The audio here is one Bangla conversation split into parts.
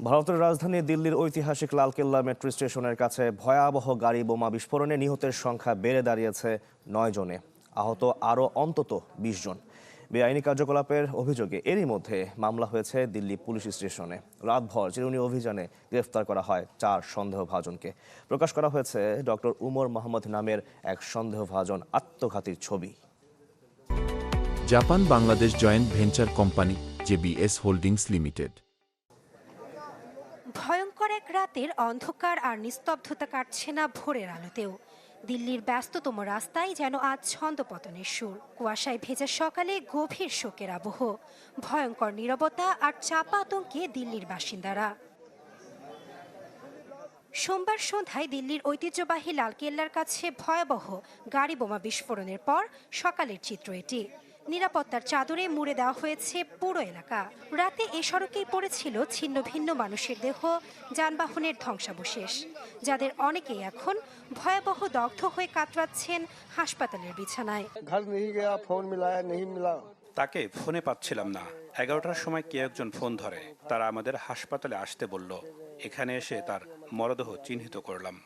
ভারতের রাজধানী দিল্লির ঐতিহাসিক লালকেল্লা মেট্রো স্টেশনের কাছে ভয়াবহ গাড়ি বোমা বিস্ফোরণে নিহতের সংখ্যা বেড়ে দাঁড়িয়েছে ৯ জনে, আহত আরও অন্তত ২০ জন। বেআইনি কার্যকলাপের অভিযোগে এরই মধ্যে মামলা হয়েছে দিল্লি পুলিশ স্টেশনে। রাতভর চিরুনি অভিযানে গ্রেফতার করা হয় ৪ সন্দেহভাজনকে। প্রকাশ করা হয়েছে ডক্টর উমর মোহাম্মদ নামের এক সন্দেহভাজন আত্মঘাতীর ছবি। Japan Bangladesh joint venture company JBS holdings limited. ভয়ঙ্কর এক রাতের অন্ধকার আর নিস্তব্ধতা কাটছে না ভোরের আলোতেও। দিল্লির ব্যস্ততম রাস্তায় যেন আজ ছন্দপতনের সুর। কুয়াশায় ভেজা সকালে গভীর শোকের আবহ, ভয়ঙ্কর নীরবতা আর চাপা আতঙ্কে দিল্লির বাসিন্দারা। সোমবার সন্ধ্যায় দিল্লির ঐতিহ্যবাহী লালকেল্লার কাছে ভয়াবহ গাড়ি বোমা বিস্ফোরণের পর সকালের চিত্র এটি। নিরাপত্তার চাদরে মুড়ে দেওয়া হয়েছে পুরো এলাকা। রাতে এ সড়কেই পড়েছিল ছিন্ন ভিন্ন মানুষের দেহ, যানবাহনের ধ্বংসাবশেষ, যাদের অনেকেই এখন ভয়াবহ দগ্ধ হয়ে কাতরাচ্ছেন হাসপাতালের বিছানায়। তাকে ফোনে পাচ্ছিলাম না। 11টার সময় কে একজন ফোন ধরে, তারা আমাদের হাসপাতালে আসতে বলল। এখানে এসে তার মরদেহ চিহ্নিত করলাম।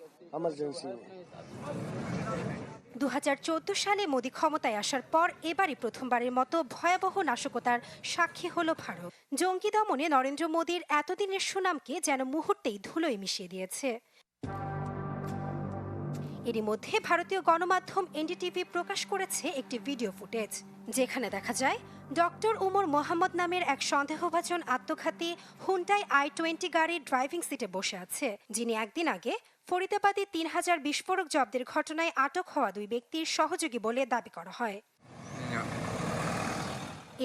2014 সালে মোদি ক্ষমতায় আসার পর এবারই প্রথমবারের মতো ভয়াবহ নাশকতার সাক্ষী হলো ভারত। জঙ্গি দমনে নরেন্দ্র মোদির এতদিনের সুনামকে যেন মুহূর্তেই ধুলোয় মিশিয়ে দিয়েছে। এরই মধ্যে ভারতীয় গণমাধ্যম এনডিটিভি প্রকাশ করেছে একটি ভিডিও ফুটেজ, যেখানে দেখা যায় ডক্টর উমর মোহাম্মদ নামের এক সন্দেহভাজন আত্মঘাতী হুন্ডাই i20 গাড়ির ড্রাইভিং সিটে বসে আছে, যিনি একদিন আগে ফরিদাবাদে 3000 বিস্ফোরক জব্দের ঘটনায় আটক হওয়া 2 ব্যক্তির সহযোগী বলে দাবি করা হয়।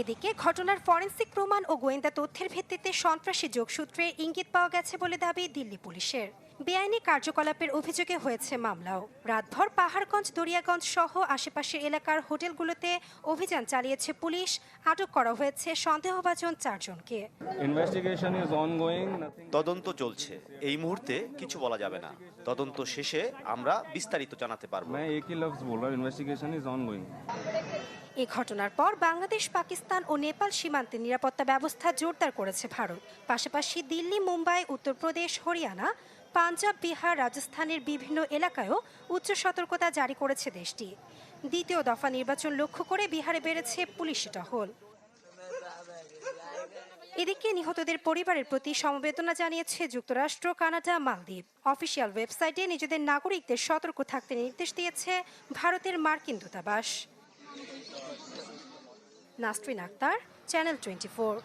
এদিকে ঘটনার ফরেনসিক প্রমাণ ও গোয়েন্দা তথ্যের ভিত্তিতে সন্ত্রাসী যোগসূত্রের ইঙ্গিত পাওয়া গেছে বলে দাবি দিল্লি পুলিশের। বেআইনি কার্যকলাপের অভিযোগে হয়েছে মামলাও। রাতভর পাহাড়গঞ্জ, দরিয়াগঞ্জ সহ আশেপাশের এলাকার হোটেলগুলোতে অভিযান চালিয়েছে পুলিশ। আটক করা হয়েছে সন্দেহভাজন 4 জনকে। তদন্ত চলছে, এই মুহূর্তে কিছু বলা যাবে না। তদন্ত শেষে আমরা বিস্তারিত জানাতে পারবো। এ ঘটনার পর বাংলাদেশ, পাকিস্তান ও নেপাল সীমান্তে নিরাপত্তা ব্যবস্থা জোরদার করেছে ভারত। পাশাপাশি দিল্লি, মুম্বাই, উত্তরপ্রদেশ, হরিয়ানা, পাঞ্জাব, বিহার, রাজস্থানের বিভিন্ন এলাকায়ও উচ্চ সতর্কতা জারি করেছে দেশটি। দ্বিতীয় দফা নির্বাচন লক্ষ্য করে বিহারে বেড়েছে পুলিশি টহল। এদিকে নিহতদের পরিবারের প্রতি সমবেদনা জানিয়েছে যুক্তরাষ্ট্র, কানাডা, মালদ্বীপ। অফিসিয়াল ওয়েবসাইটে নিজেদের নাগরিকদের সতর্ক থাকতে নির্দেশ দিয়েছে ভারতের মার্কিন দূতাবাস। নাসরিন আক্তার, চ্যানেল 24।